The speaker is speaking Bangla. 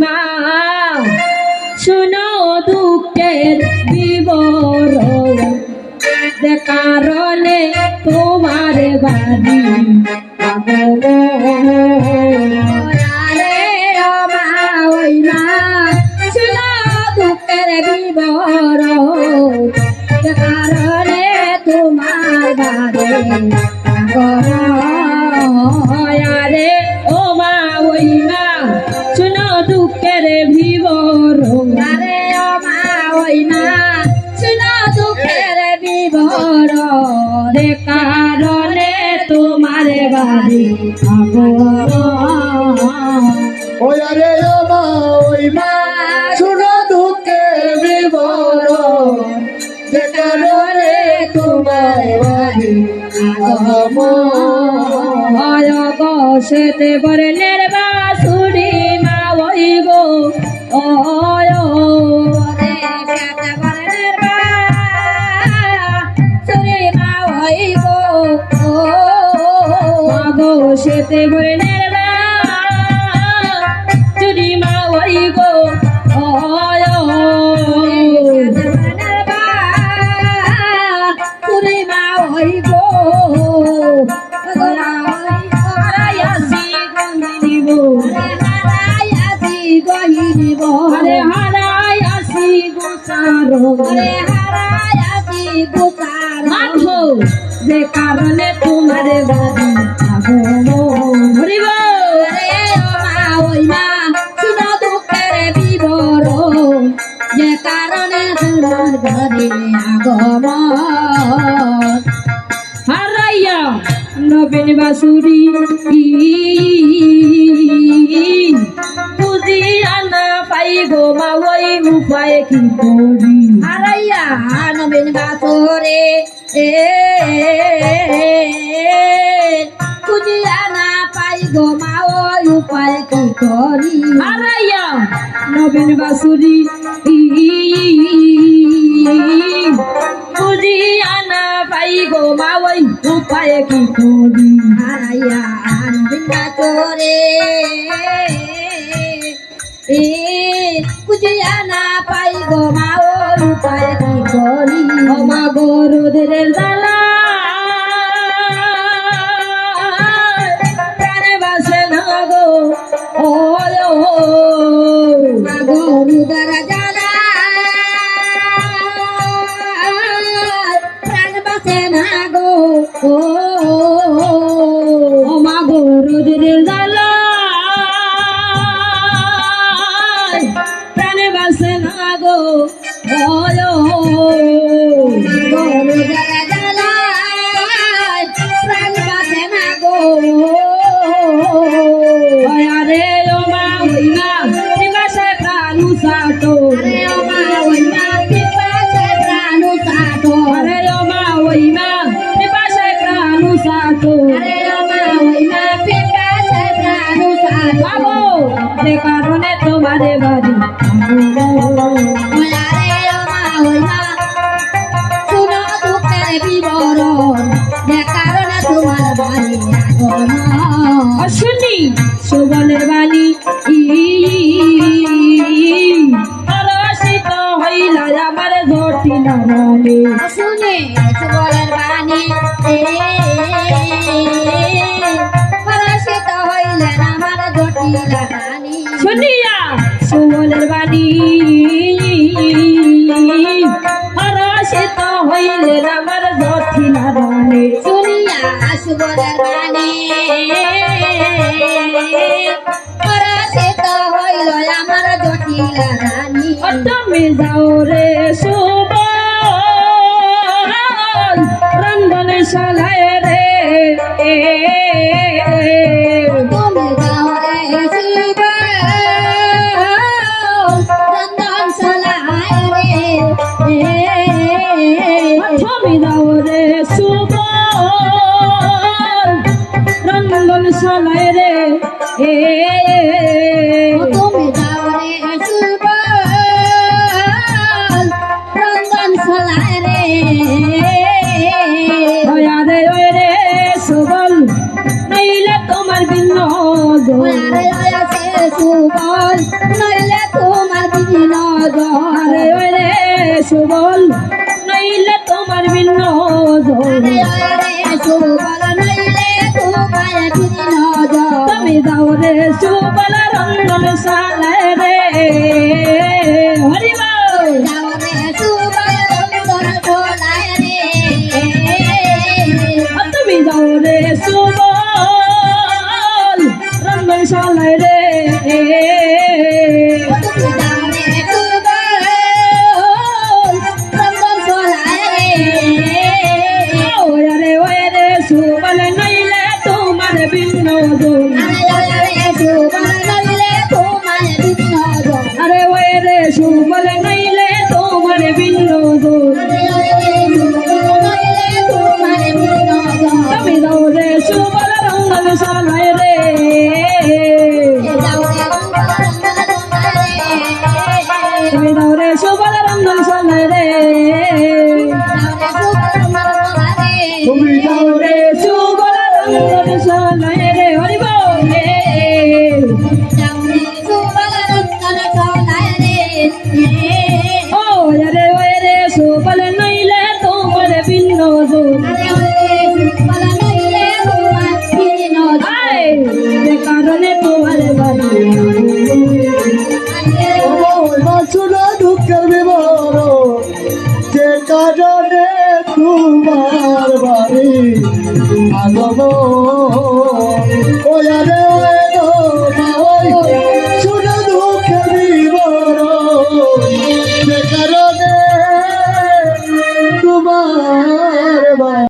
মা শুনো দুঃখের বিবরণ যে কারণে তোমার বাড়ি দুঃখের বিবরণ যে কারণে তোমার বাড়ি আরে ও মা ওই মা শুনো দুঃখের বিবরণ আরে ও মা ওই মা শুনো দুঃখের বিবরণ কারণে তোমার বাড়ি ওই আরে ও মা ওই মা শুনো দুঃখের বিবরণ যে কারণে তোমার বাড়ি সেতে বরণের বাসুরি মা ওই গো সেতে বরণের বাসুরি মা ওই গো গো সেতে বরণের বাসুরি মা ওই গো বাসুরি মা ওই গো হরে হারাই আসি গোসার হরে হারাই আসি গোসার মাঠো যে কারণে তোমার বাড়ি হরিব রে মা ওই মা শুনো দুঃখের বিবরণ যে কারণে তোমার বাড়ি আগমন হারাইয়া নবীন বাসুরি বুঝিয়া না পাই গো মা ওই উপায় কি করি হারাইয়া নবীন বাসুরে বুঝিয়া না পাই গো মা ওই উপায় কি করি হারাইয়া নবীন বাসুরি বুঝিয়া না পাই গো মা ওই উপায় কি করি হারাইয়া নবীন বাসুরে বুঝিয়া না পাই গো মা ওই উপায় কি করি ও মা গো রোদের জ্বালা প্রাণে বাসে না গো ও মা গো রোদের জ্বালা প্রাণ বাসে না গো ও মা গো রোদের জ্বালা প্রাণে বাসে না গো প্রাণ বাসে না গো আরে ও মা ওই মা বাসে প্রাণ সাটো আরে ও মা ওই মা বাসে প্রাণ সাটো আরে ও মা ওই মা বাসে প্রাণ সাটো আরে ও মা ওই মা বাসে প্রাণ সাটো বাবু যে কারণে তোমারে বাড়ি শুনি সুবলের বালি পরশিত হইল আমার জটিল রানী শুনে সুবলের বাণী পরশিত হইল আমার জটিল রানী শুনিয়া সুবলের বাণী পরশিত হইল আমার জটিল রানী শুনিয়া সুবলের বাণী পরশিত হইল আমার জটিল রানী তুমি যাও রে সুবল রন্ধন শালায় রে তুমি যাও রে সুবল রন্ধন শালায় রে তুমি যাও রে সুবল রন্ধন শালায় রে তুমি যাও রে সুবল রন্ধন শালায় রে দয়া রে সুবল নইলে তোমার বিন্ন সুবল নইলে তোমার বিনোদন আরে ওই রে সুবল নইলে তোমার বিনোদন সুবল নইলে তোমার বিনোদন তুমি যাও রে সুবল রঞ্জন সালায় রে হরি বল যাও রে সুবল রঞ্জন সালায় রে তুমি যাও রে সুবল রঞ্জন সালায় রে সুবল নইলে তোমার বিনোদন আরে ওই রে সুবল নইলে তোমার বিনোদন তুমি দাও রে সুবল রঙ্গন সালায় রে তুমি দাও রে সুবল রঙ্গন সালায় রে তুমি যাও রে সুবল রঙ্গন সালায় রে হরি বল রে ও রে ওই রে সুবল নইলে তোমার বিনোদন আয় যে কারণে তোমার বাড়ি শুনো দুঃখের বিবরণ যে কারণে তোমার বাড়ি আগমন